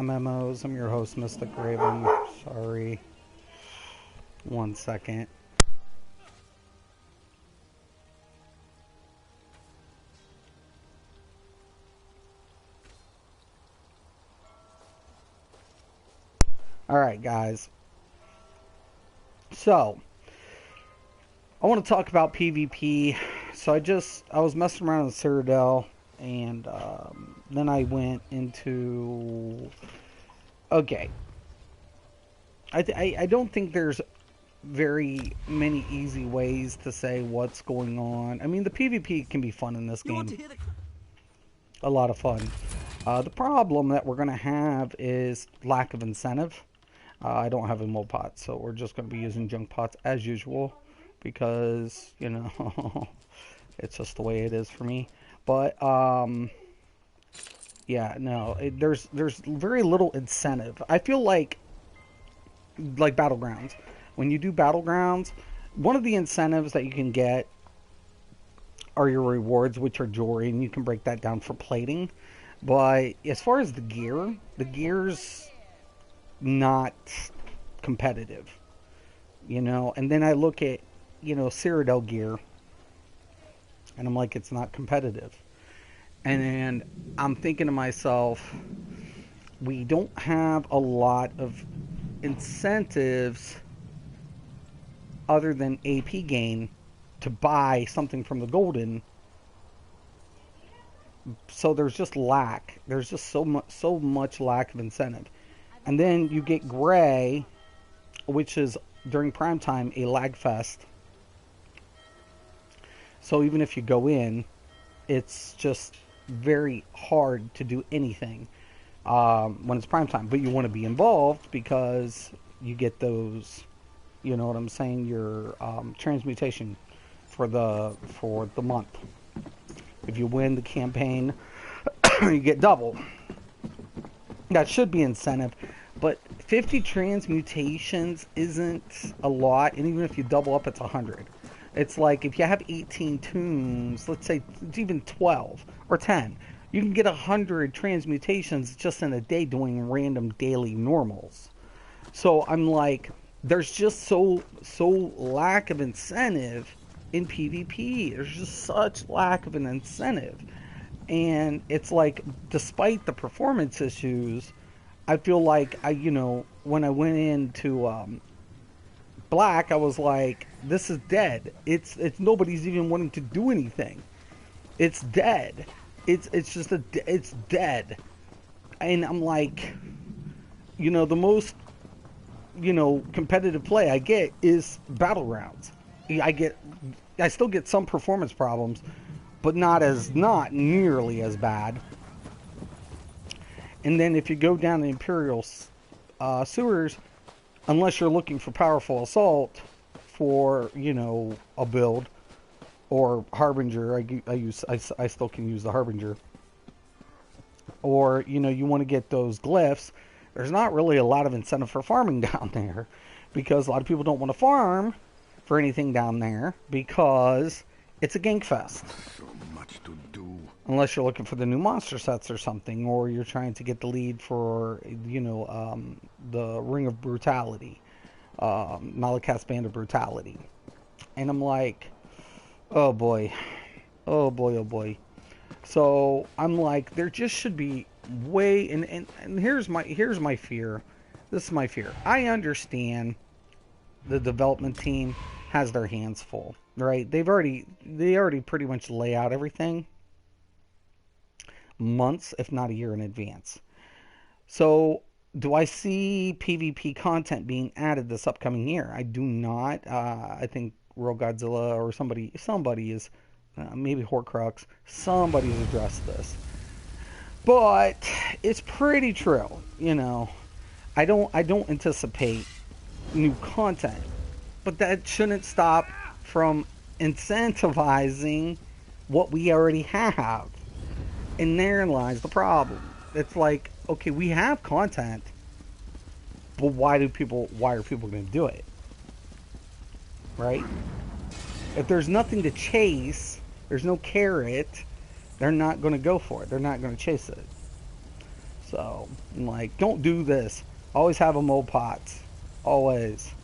MMOs. I'm your host, Mysticraven. Sorry. 1 second. Alright, guys. So, I want to talk about PvP. So I was messing around with Citadel, and then I went into... Okay. I don't think there's very many easy ways to say what's going on. I mean, the PvP can be fun in this game. A lot of fun. The problem that we're going to have is lack of incentive. I don't have a mold pot, so we're just going to be using junk pots as usual because, you know, it's just the way it is for me. But, yeah, no, there's very little incentive. I feel like Battlegrounds. When you do Battlegrounds, one of the incentives that you can get are your rewards, which are jewelry, and you can break that down for plating. But as far as the gear's not competitive, you know. And then I look at, you know, Citadel gear, and I'm like, it's not competitive. And then I'm thinking to myself, we don't have a lot of incentives other than AP gain to buy something from the Golden. So there's just lack. There's just so much lack of incentive. And then you get Gray, which is during prime time a lag fest. So even if you go in, it's just very hard to do anything when it's prime time. But you want to be involved because you get those, you know what I'm saying, your transmutation for the month. If you win the campaign, you get double. That should be incentive, but 50 transmutations isn't a lot, and even if you double up, it's 100. It's like if you have 18 tombs, let's say it's even 12 or 10, you can get 100 transmutations just in a day doing random daily normals. So I'm like, there's just so lack of incentive in PvP. There's just such lack of an incentive. And it's like, despite the performance issues, I feel like when I went into Black, I was like, this is dead. It's nobody's even wanting to do anything. It's dead. It's dead. And I'm like, the most competitive play I get is Battlegrounds. I still get some performance problems, but not nearly as bad. And then if you go down the Imperial sewers, unless you're looking for powerful assault for a build or Harbinger, I still can use the Harbinger, or you want to get those glyphs. There's not really a lot of incentive for farming down there because a lot of people don't want to farm for anything down there because it's a gank fest. So much to do. Unless you're looking for the new monster sets or something, or you're trying to get the lead for, the Ring of Brutality, Malakat's Band of Brutality. And I'm like, oh boy. Oh boy, oh boy. So I'm like, there just should be and here's my fear. This is my fear. I understand the development team has their hands full, right? They already pretty much lay out everything months, if not a year in advance. So do I see PvP content being added this upcoming year? I do not. I think Real Godzilla or somebody is, maybe Horcrux, somebody's addressed this. But it's pretty true, I don't anticipate new content, but that shouldn't stop from incentivizing what we already have. And therein lies the problem. It's like, okay, we have content, but why are people going to do it? Right? If there's nothing to chase, there's no carrot, they're not going to go for it. They're not going to chase it. So, I'm like, don't do this. Always have them old pots. Always.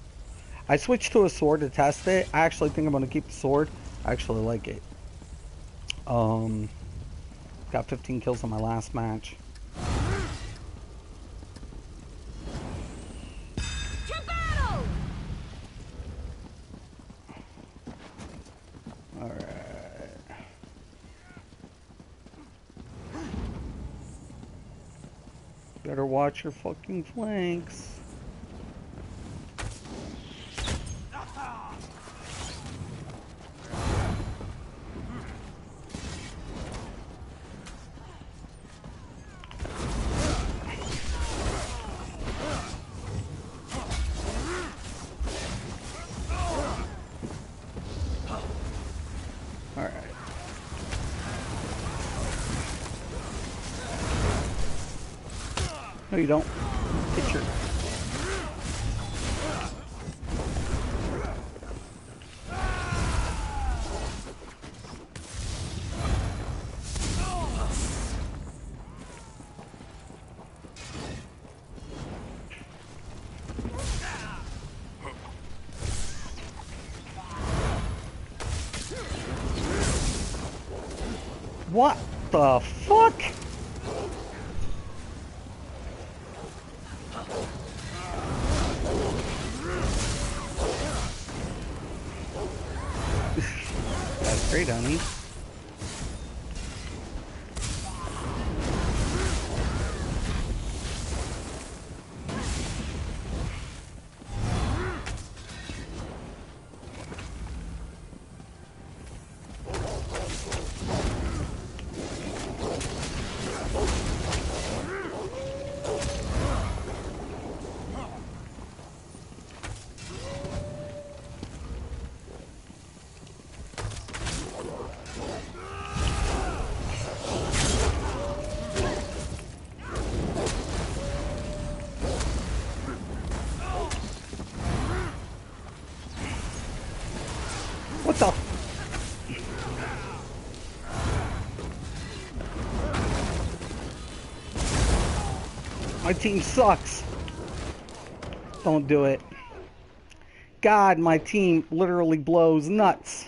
I switched to a sword to test it. I actually think I'm going to keep the sword. I actually like it. Got 15 kills on my last match. Alright. Better watch your fucking flanks. Alright. No, you don't. Get your... What the fuck? That's great, honey. What the? My team sucks. Don't do it. God, my team literally blows nuts.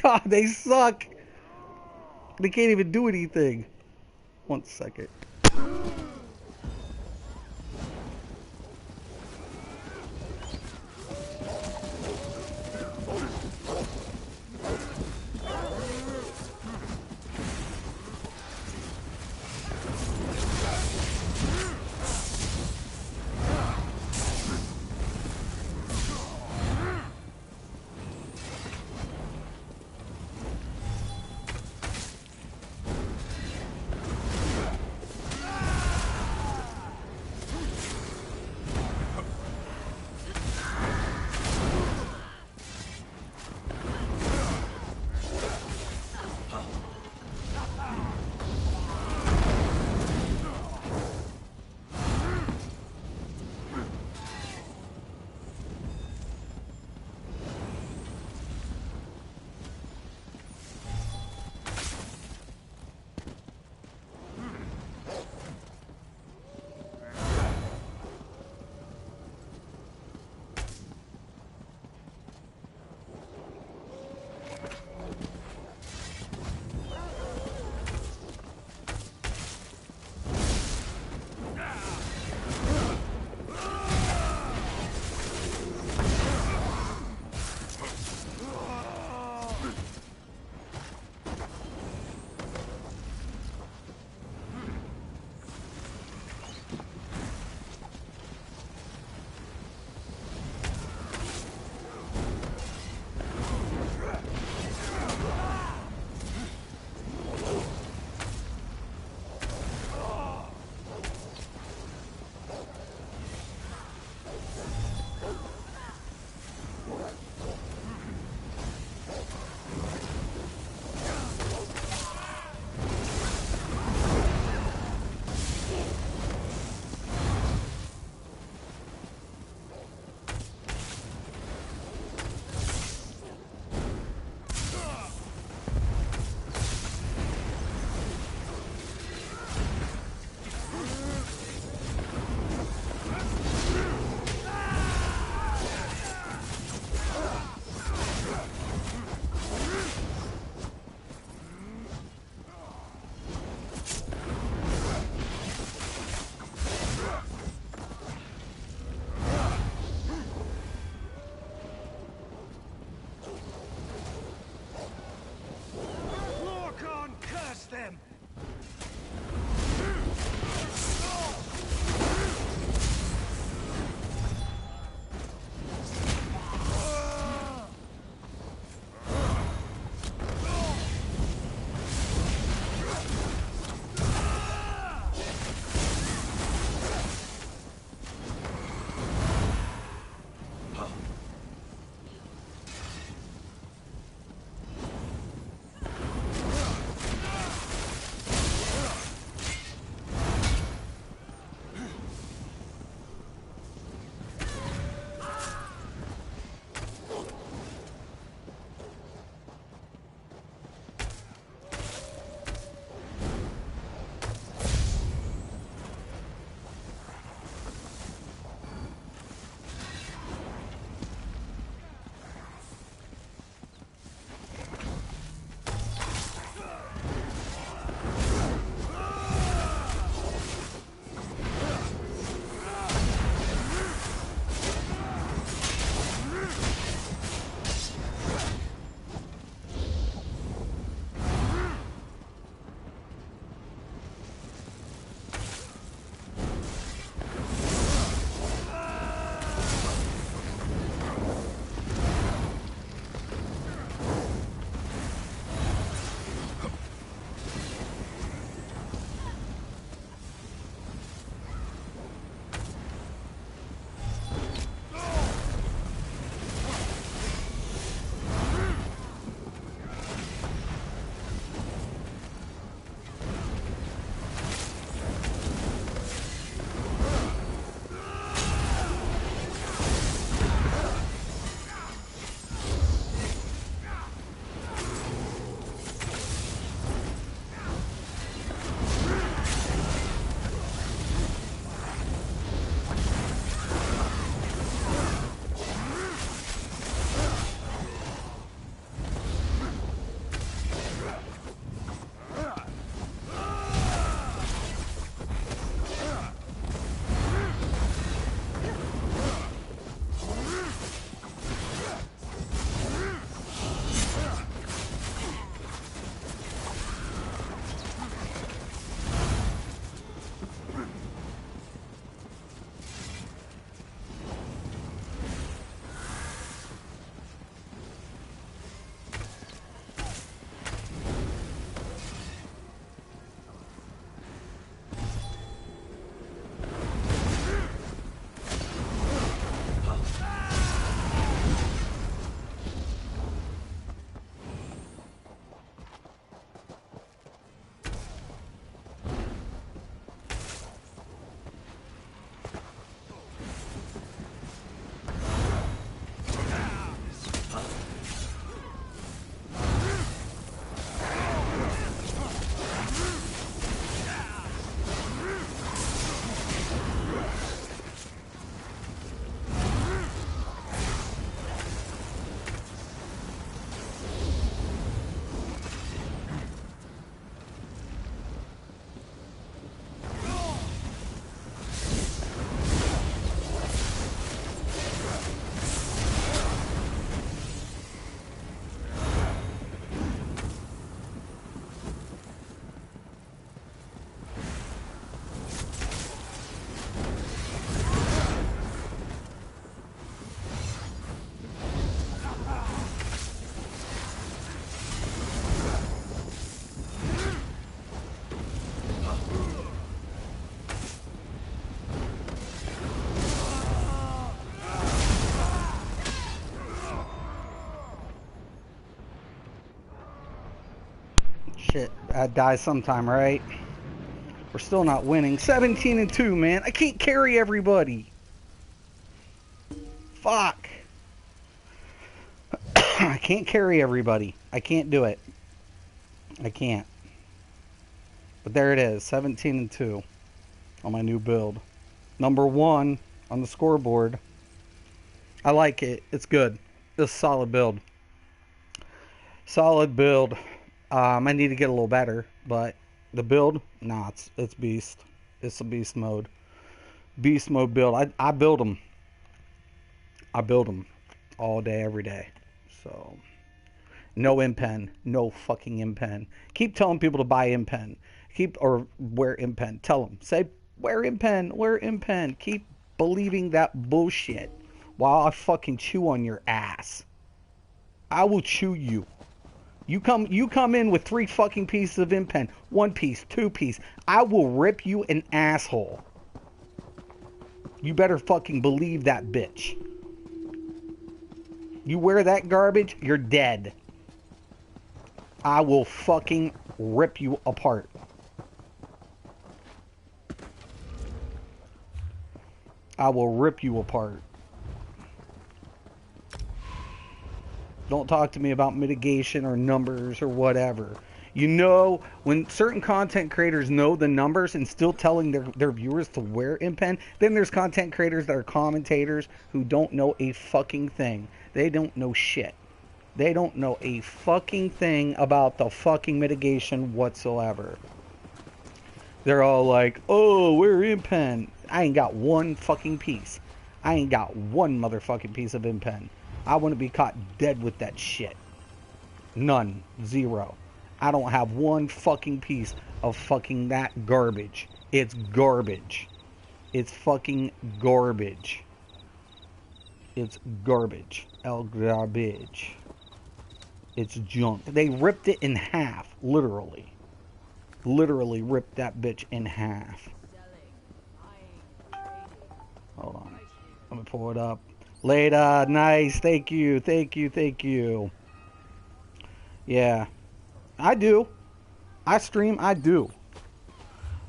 God, they suck. They can't even do anything. 1 second. I'd die sometime, right? We're still not winning. 17-2, man. I can't carry everybody. Fuck. I can't carry everybody. I can't do it. I can't. But there it is. 17-2 on my new build. Number 1 on the scoreboard. I like it. It's good. It's a solid build. Solid build. I need to get a little better, but the build, nah, it's beast. It's a beast mode. Beast mode build. I build them. I build them all day, every day. So, no impen. No fucking impen. Keep telling people to buy impen. Or wear impen. Tell them. Say, wear impen. Wear impen. Keep believing that bullshit while I fucking chew on your ass. I will chew you. You come in with 3 fucking pieces of impen. 1 piece, 2 piece. I will rip you an asshole. You better fucking believe that, bitch. You wear that garbage, you're dead. I will fucking rip you apart. I will rip you apart. Don't talk to me about mitigation or numbers or whatever. You know, when certain content creators know the numbers and still telling their viewers to wear impen, then there's content creators that are commentators who don't know a fucking thing. They don't know shit. They don't know a fucking thing about the fucking mitigation whatsoever. They're all like, oh, wear impen. I ain't got 1 fucking piece. I ain't got 1 motherfucking piece of impen. I want to be caught dead with that shit. None. 0. I don't have 1 fucking piece of fucking that garbage. It's garbage. It's fucking garbage. It's garbage. El garbage. It's junk. They ripped it in half. Literally. Literally ripped that bitch in half. Hold on. Let me pull it up. Later, nice, thank you, thank you, thank you. Yeah, I do. I stream, I do.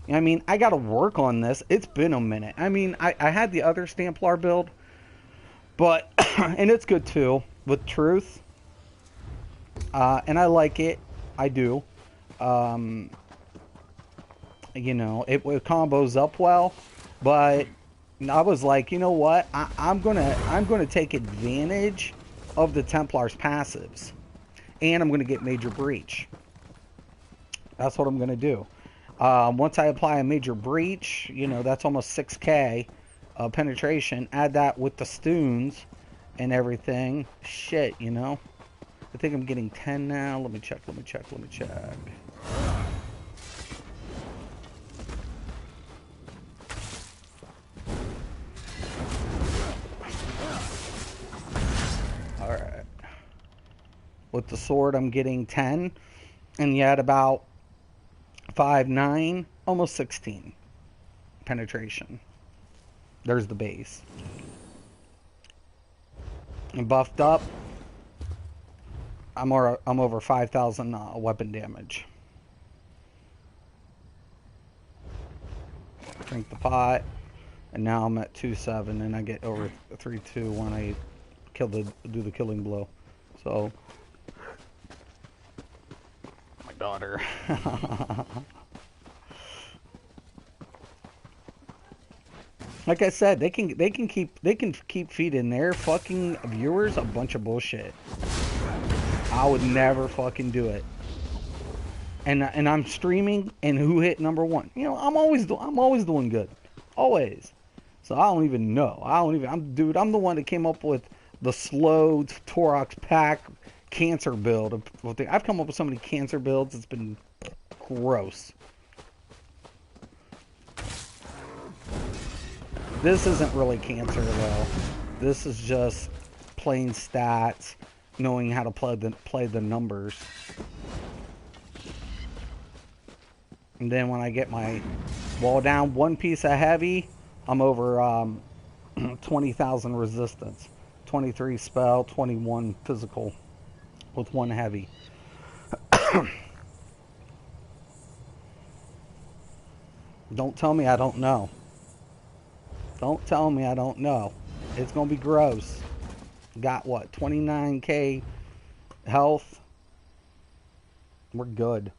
I mean, I gotta work on this. It's been a minute. I mean, I had the other Stamplar build, but, and it's good too, with Truth. And I like it, I do. You know, it combos up well, but I was like, you know what? I'm gonna take advantage of the Templar's passives, and I'm gonna get Major Breach. That's what I'm gonna do. Once I apply a Major Breach, you know, that's almost 6k penetration. Add that with the Stoons and everything. Shit, you know. I think I'm getting 10 now. Let me check. Let me check. Let me check. Alright. With the sword, I'm getting 10. And you add about 5, 9, almost 16 penetration. There's the base. And buffed up, I'm over 5,000 weapon damage. Drink the pot, and now I'm at 2.7, and I get over 3.2 when I do the killing blow. So, my daughter. Like I said, they can keep feeding their fucking viewers a bunch of bullshit. I would never fucking do it. And I'm streaming, and who hit #1? You know, I'm always doing good, always. So I don't even know. I'm the one that came up with the slow Torox pack cancer build. I've come up with so many cancer builds. It's been gross. This isn't really cancer though. This is just plain stats, knowing how to play the numbers. And then when I get my wall down, 1 piece of heavy, I'm over 20,000 resistance. 23 spell, 21 physical with 1 heavy. Don't tell me I don't know. Don't tell me I don't know. It's gonna be gross. Got what? 29k health. We're good.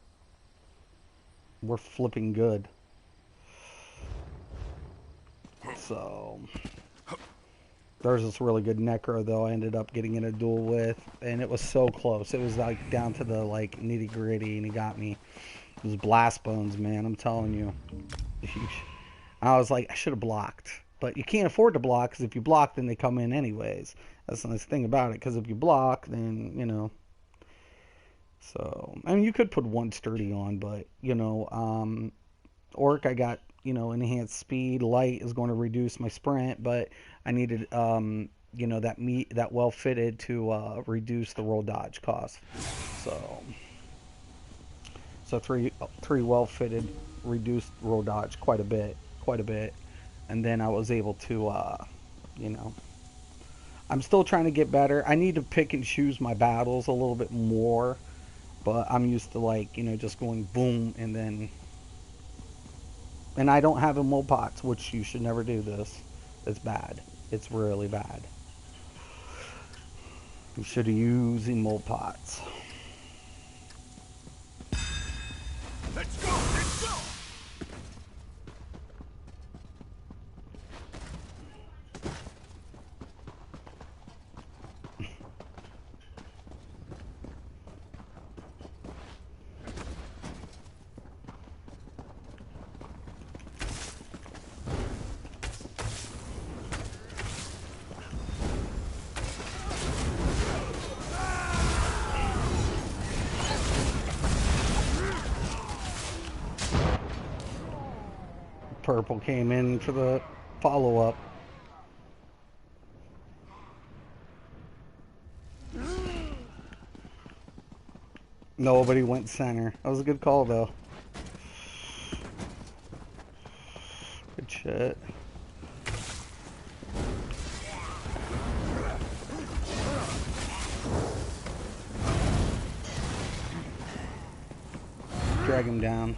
We're flipping good. So there's this really good necro though I ended up getting in a duel with, and it was so close. It was like down to the like nitty gritty, and he got me. It was blast bones, man. I'm telling you. I was like, I should have blocked, but you can't afford to block because if you block, then they come in anyways. That's the nice thing about it. Because if you block, then you know. So I mean, you could put one sturdy on, but you know, Orc, I got, you know, enhanced speed. Light is going to reduce my sprint, but I needed, you know, that well fitted to reduce the roll dodge cost. So, three well fitted reduced roll dodge quite a bit, and then I was able to, you know, I'm still trying to get better. I need to pick and choose my battles a little bit more, but I'm used to like, you know, just going boom and then. And I don't have emote pots, which you should never do this. It's bad. It's really bad. You should use emote pots. Let's go! Let's go! Purple came in for the follow-up. Nobody went center. That was a good call, though. Good shit. Drag him down.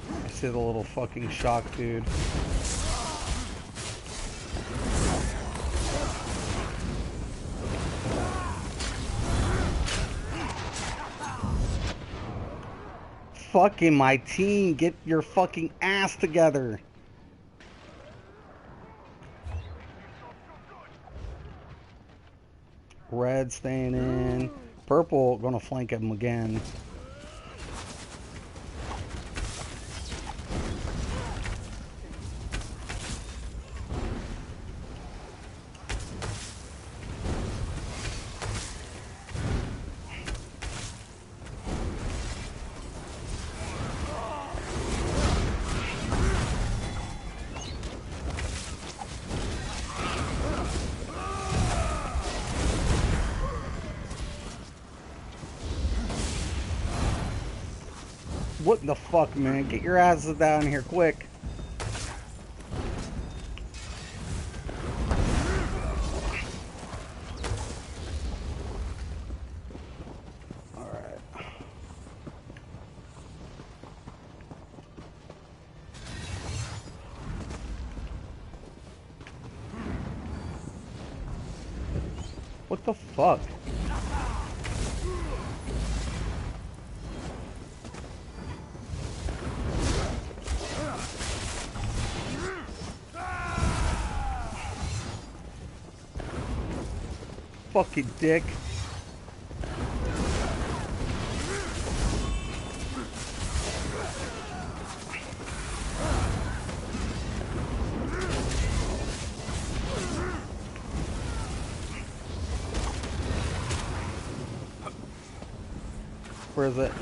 I see the little fucking shock dude. Fucking my team, get your fucking ass together. Red staying in. Purple gonna flank him again. What the fuck, man? Get your asses down here quick. Alright. What the fuck? Fucking dick. Where is it?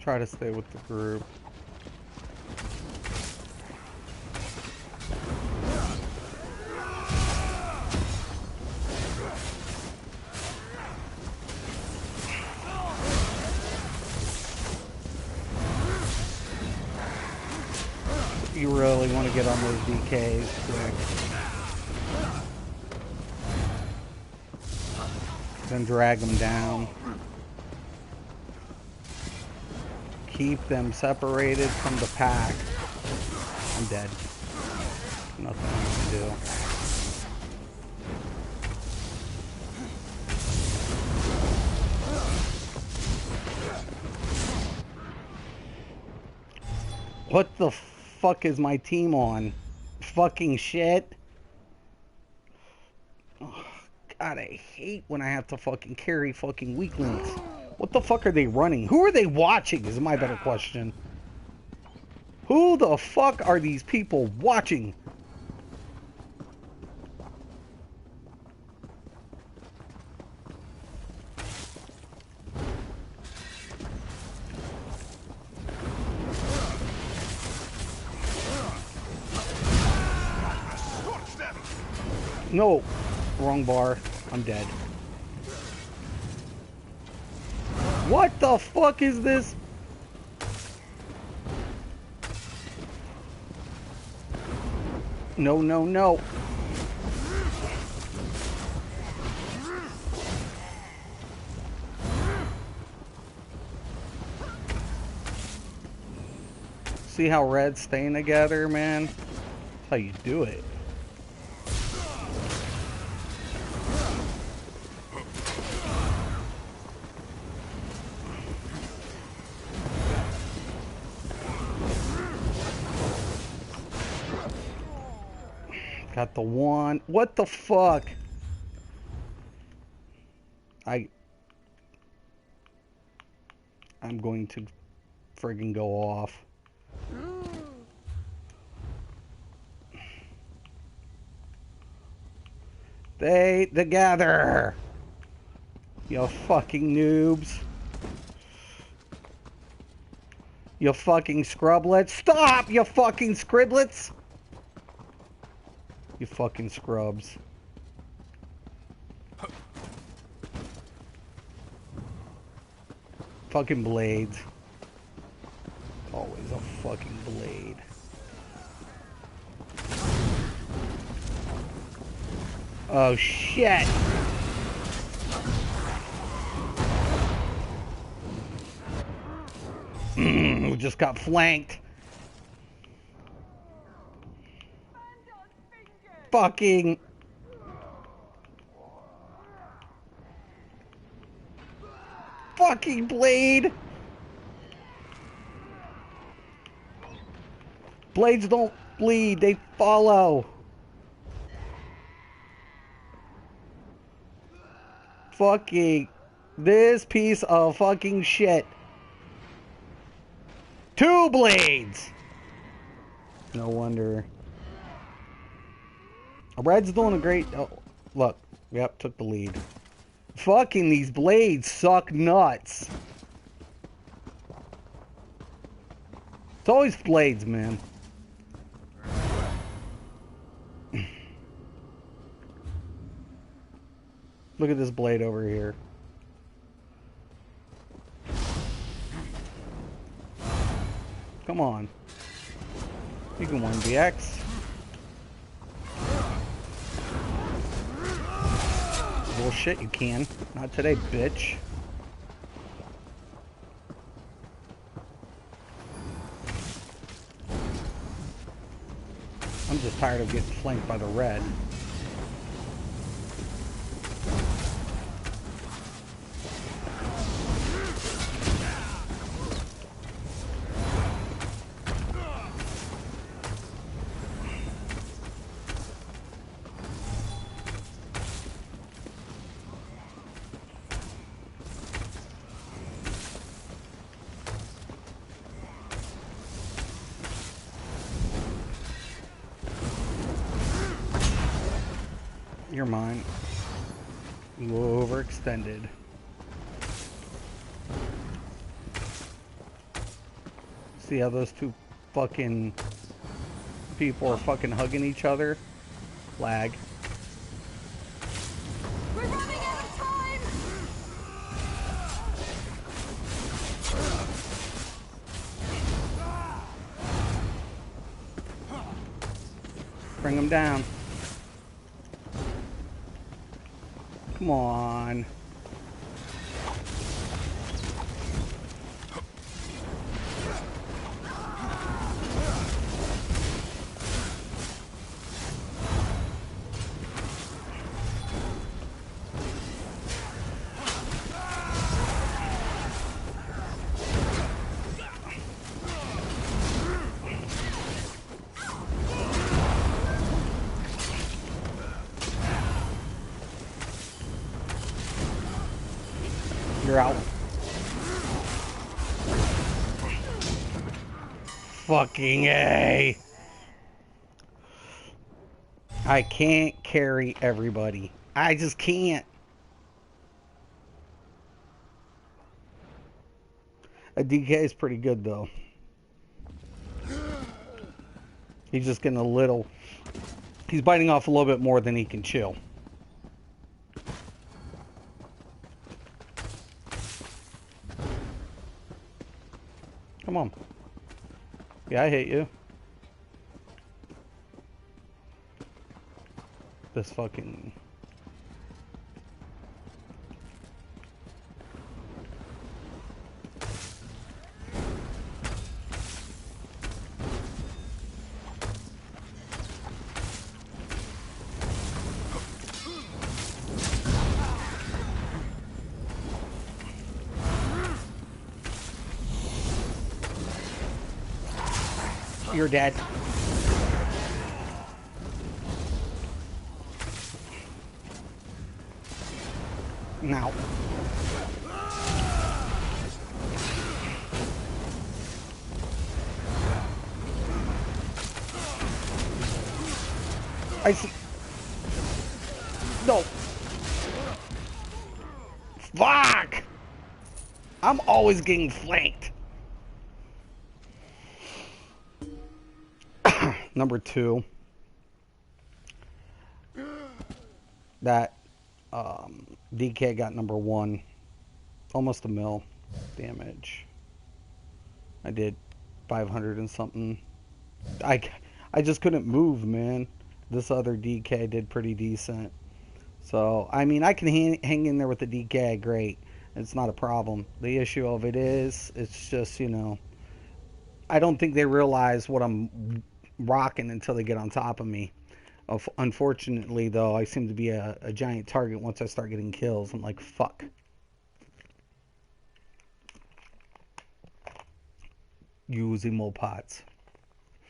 try to stay with the group. You really want to get on those DKs quick. Then drag them down. Keep them separated from the pack. I'm dead. Nothing I can do. What the fuck is my team on? Fucking shit. Oh, God, I hate when I have to fucking carry fucking weaklings. What the fuck are they running? Who are they watching is my better question. Who the fuck are these people watching? No, wrong bar. I'm dead. What the fuck is this? No, no, no. See how red's staying together, man? That's how you do it. Got the one. What the fuck? I'm going to friggin' go off. They together. You fucking noobs. You fucking scrublets. Stop, you fucking scriblets. You fucking scrubs. Fucking blades. Always a fucking blade. Oh shit. We just got flanked. Fucking blade. Blades don't bleed, they follow. Fucking this piece of fucking shit. 2 blades. No wonder. Red's doing a great... Oh, look. Yep, took the lead. Fucking these blades suck nuts. It's always blades, man. Look at this blade over here. Come on. You can 1BX. Bullshit, you can. Not today, bitch. I'm just tired of getting flanked by the red. You're mine. You overextended. See how those two fucking people are fucking hugging each other? Lag. We're running out of time! Bring them down. Come on. You're out. Fucking A. I can't carry everybody. I just can't. A DK is pretty good though. He's just getting a little... He's biting off a little bit more than he can chew. Come on. Yeah, I hate you. This fucking... You're dead. Now. I see. No. Fuck! I'm always getting flanked. Number 2. That DK got number 1. Almost a mil damage. I did 500 and something. I just couldn't move, man. This other DK did pretty decent. So, I mean, I can hang in there with the DK, great. It's not a problem. The issue of it is, it's just, you know, I don't think they realize what I'm rocking until they get on top of me. Unfortunately, though, I seem to be a giant target once I start getting kills. I'm like, fuck. Using mole pots.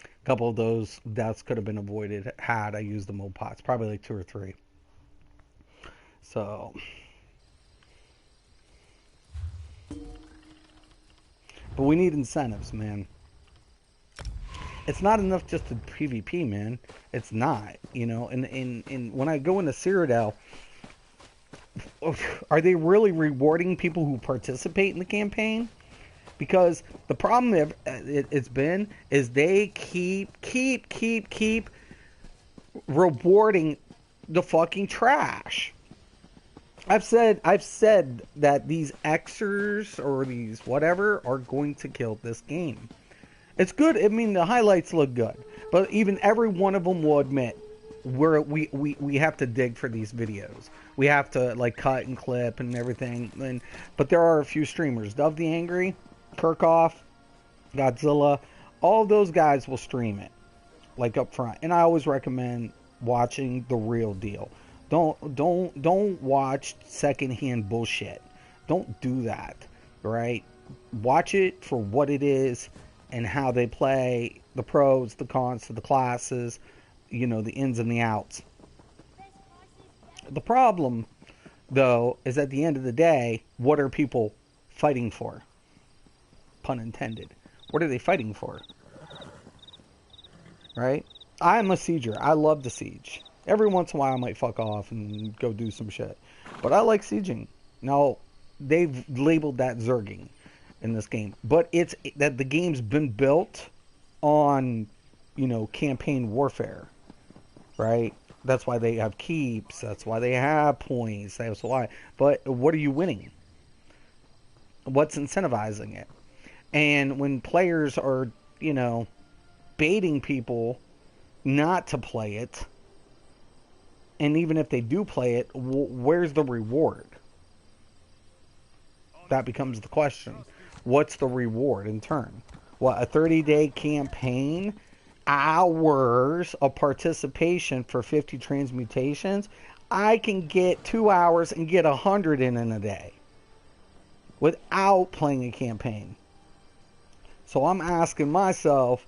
A couple of those deaths could have been avoided had I used the mole pots. Probably like 2 or 3. So... But we need incentives, man. It's not enough just to PvP, man. It's not, you know. And when I go into Cyrodiil, are they really rewarding people who participate in the campaign? Because the problem it's been is they keep rewarding the fucking trash. I've said that these Xers or these whatever are going to kill this game. It's good. I mean, the highlights look good, but even every one of them will admit we have to dig for these videos. We have to like cut and clip and everything. But there are a few streamers, Dove the Angry, Kirchhoff, Godzilla. All of those guys will stream it like up front, and I always recommend watching the real deal. Don't watch secondhand bullshit. Don't do that, right? Watch it for what it is and how they play, the pros, the cons, the classes, you know, the ins and the outs. The problem, though, is at the end of the day, what are people fighting for? Pun intended. What are they fighting for? Right? I'm a sieger. I love the siege. Every once in a while I might fuck off and go do some shit. But I like sieging. Now, they've labeled that zerging. in this game. But it's that the game's been built on, campaign warfare, right? That's why they have keeps. That's why they have points. That's why. But what are you winning? What's incentivizing it? And when players are, baiting people not to play it, and even if they do play it, where's the reward? That becomes the question. What's the reward in turn? What, a 30-day campaign? Hours of participation for 50 transmutations? I can get 2 hours and get 100 in a day without playing a campaign. So I'm asking myself,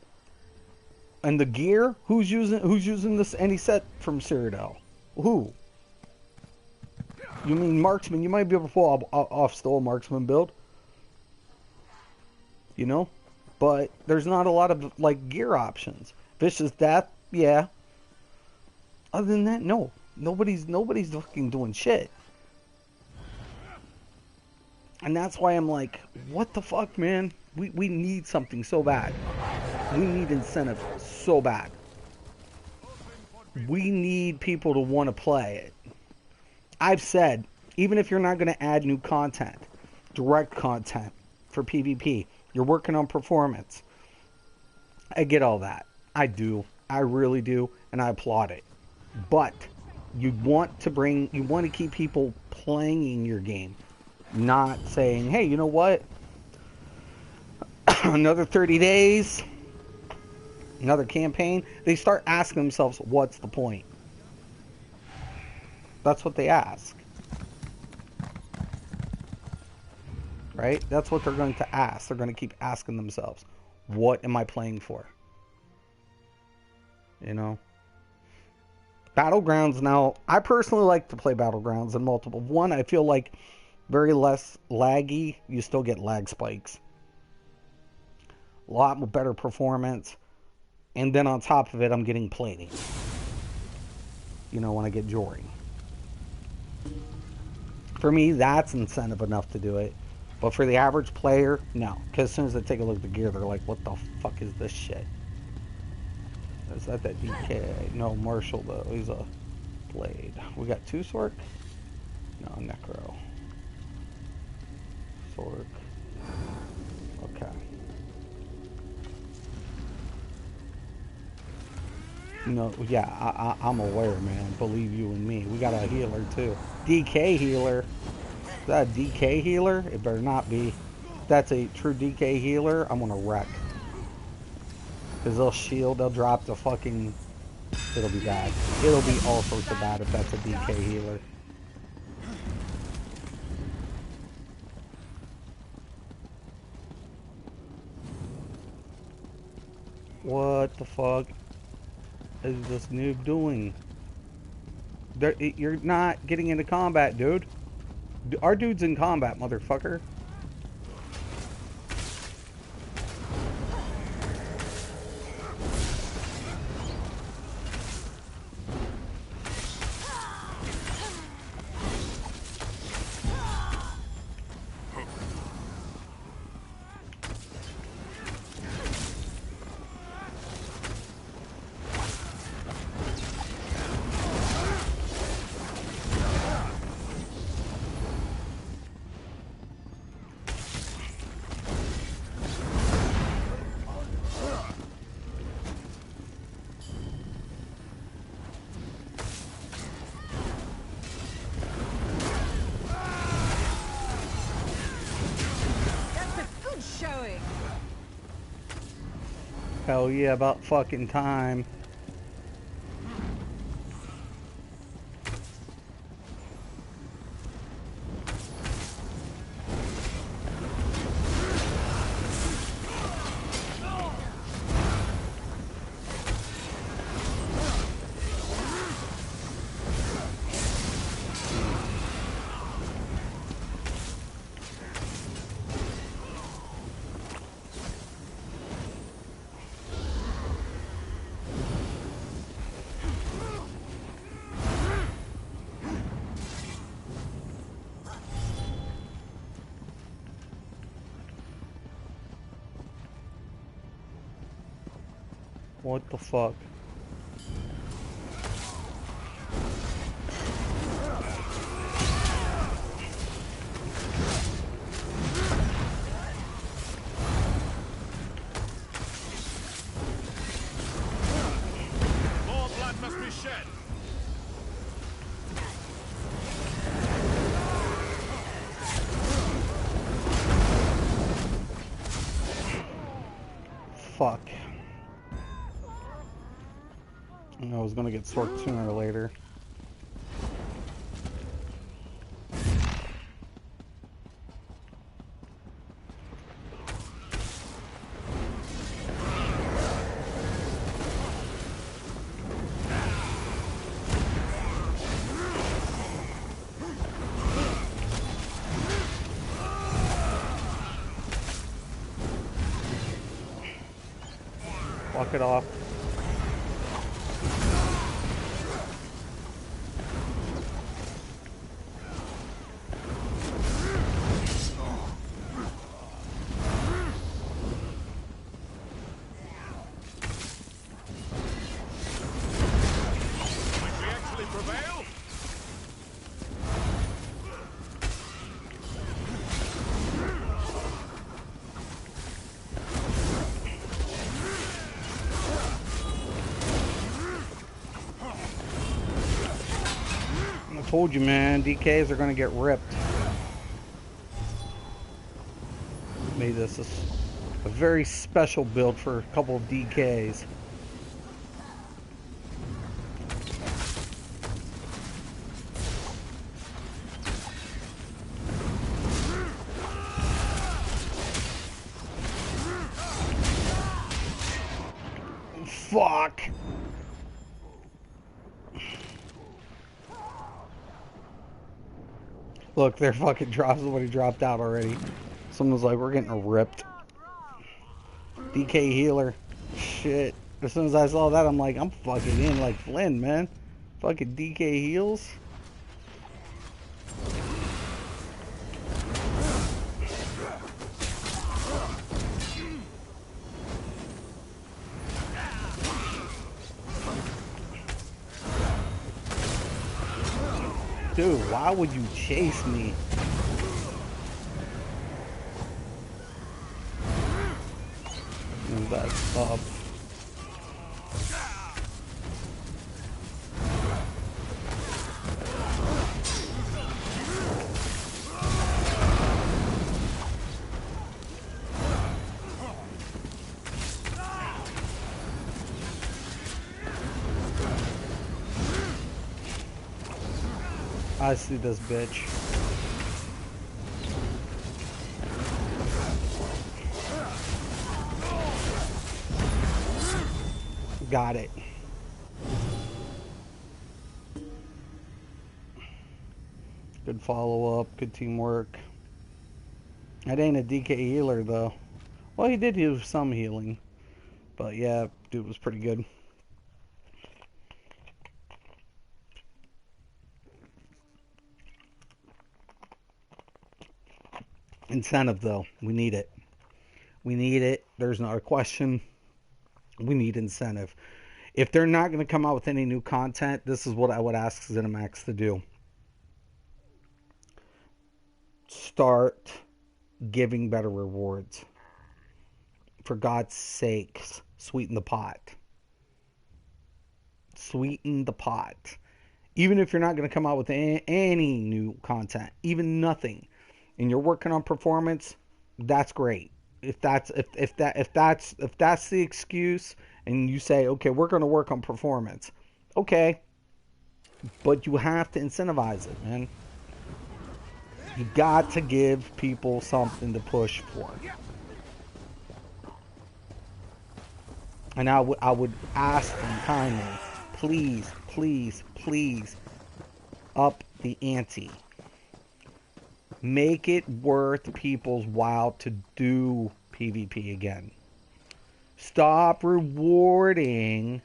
and the gear, who's using this any set from Cyrodiil? Who? You mean marksman? You might be able to pull off still a marksman build, but there's not a lot of gear options. Vicious death, yeah. Other than that, no. Nobody's fucking doing shit. And that's why I'm like, what the fuck, man? We need something so bad. We need incentive so bad. We need people to want to play it. I've said, even if you're not going to add new content, direct content for PvP, you're working on performance. I get all that. I do. I really do. And I applaud it. But you want to keep people playing your game. Not saying, hey, you know what? Another 30 days, another campaign. They start asking themselves, what's the point? That's what they ask. Right? That's what they're going to ask. They're going to keep asking themselves, what am I playing for? Battlegrounds now, I personally like to play Battlegrounds in multiple. One, I feel like very less laggy. You still get lag spikes. A lot better performance. And then on top of it, I'm getting plating. When I get Jory. For me, that's incentive enough to do it. But for the average player, no. Because as soon as they take a look at the gear, they're like, what the fuck is this shit? Is that DK? No, Marshall, though. He's a blade. We got 2 Sork? No, Necro. Sork. Okay. No, yeah, I'm aware, man. Believe you and me. We got a healer, too. DK healer. Is that a DK healer? It better not be. If that's a true DK healer, I'm gonna wreck. Because they'll shield, they'll drop the fucking... It'll be bad. It'll be all sorts of bad if that's a DK healer. What the fuck is this noob doing? You're not getting into combat, dude. Our dude's in combat, motherfucker. Hell yeah, about fucking time. What the fuck? More blood must be shed. Fuck. I was gonna get sorked sooner or later. Walk it off. Might we actually prevail? I told you, man, DKs are gonna get ripped. Made this a very special build for a couple of DKs. Fuck! Look, their fucking drops. Somebody dropped out already. Someone's like, we're getting ripped. DK healer. Shit. As soon as I saw that, I'm like, I'm fucking in like Flynn, man. Fucking DK heals. Dude, why would you chase me? Move that up. I see this bitch. Got it. Good follow-up, good teamwork. That ain't a DK healer, though. Well, he did use some healing. But yeah, dude was pretty good. Incentive, though. We need it. We need it. There's not a question. We need incentive. If they're not going to come out with any new content, this is what I would ask ZeniMax to do. Start giving better rewards. For God's sakes, sweeten the pot. Sweeten the pot. Even if you're not going to come out with any new content, even nothing, and you're working on performance, that's great. If that's the excuse, and you say, okay, we're going to work on performance, okay, but you have to incentivize it, man. You got to give people something to push for. And I would ask them kindly, please, please, please, up the ante. Make it worth people's while to do PvP again. Stop rewarding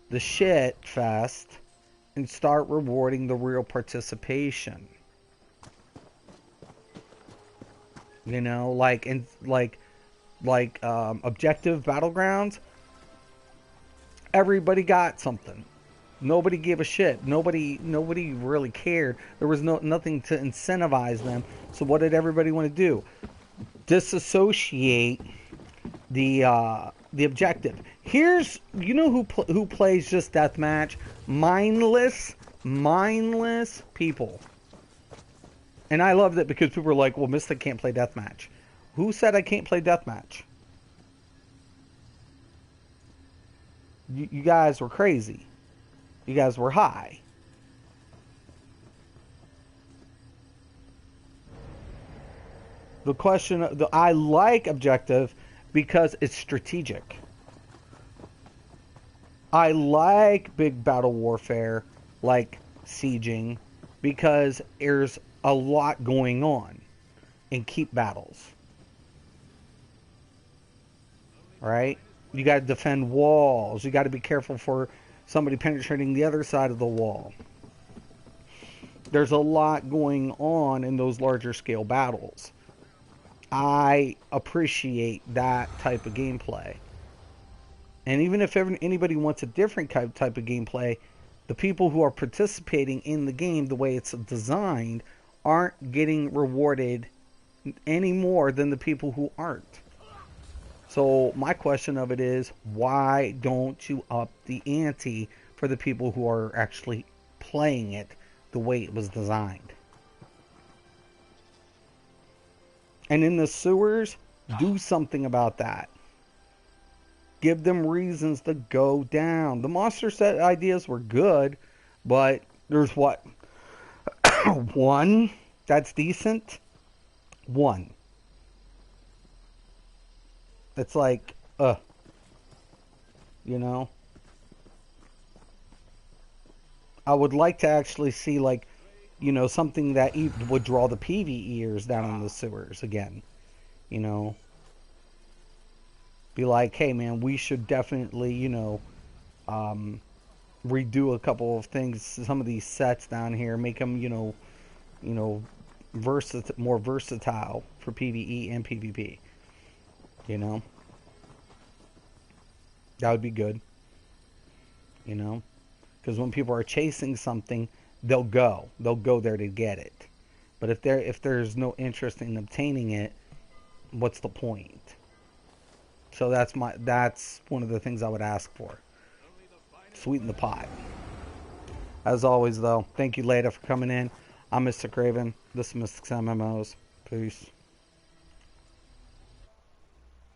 the shit fest and start rewarding the real participation. You know, like objective battlegrounds. everybody got something. Nobody gave a shit. Nobody really cared. There was nothing to incentivize them. So what did everybody want to do? Disassociate the objective. Here's, you know who plays just deathmatch? Mindless people. And I loved it because people were like, well, Mystic can't play deathmatch. Who said I can't play deathmatch? You guys were crazy. You guys were high. The question, I like objective because it's strategic. I like big battle warfare, like sieging, because there's a lot going on in keep battles. Right? You got to defend walls. You got to be careful for somebody penetrating the other side of the wall. There's a lot going on in those larger scale battles. I appreciate that type of gameplay. And even if anybody wants a different type of gameplay, the people who are participating in the game the way it's designed aren't getting rewarded any more than the people who aren't. So my question of it is, why don't you up the ante for the people who are actually playing it the way it was designed? And in the sewers, do something about that. Give them reasons to go down. The monster set ideas were good, but there's what? One that's decent? One. It's like, you know? I would like to actually see, like, you know, something that would draw the PvEers down in the sewers again. You know? Be like, hey, man, we should definitely, you know, redo a couple of things, some of these sets down here, make them, you know, more versatile for PvE and PvP. You know? That would be good. You know? Because when people are chasing something, they'll go there to get it. But if there's no interest in obtaining it, what's the point? So that's one of the things I would ask for. Sweeten the pot. As always, though, thank you, Leda, for coming in. I'm Mysticraven. This is Mystic's MMOs. Peace.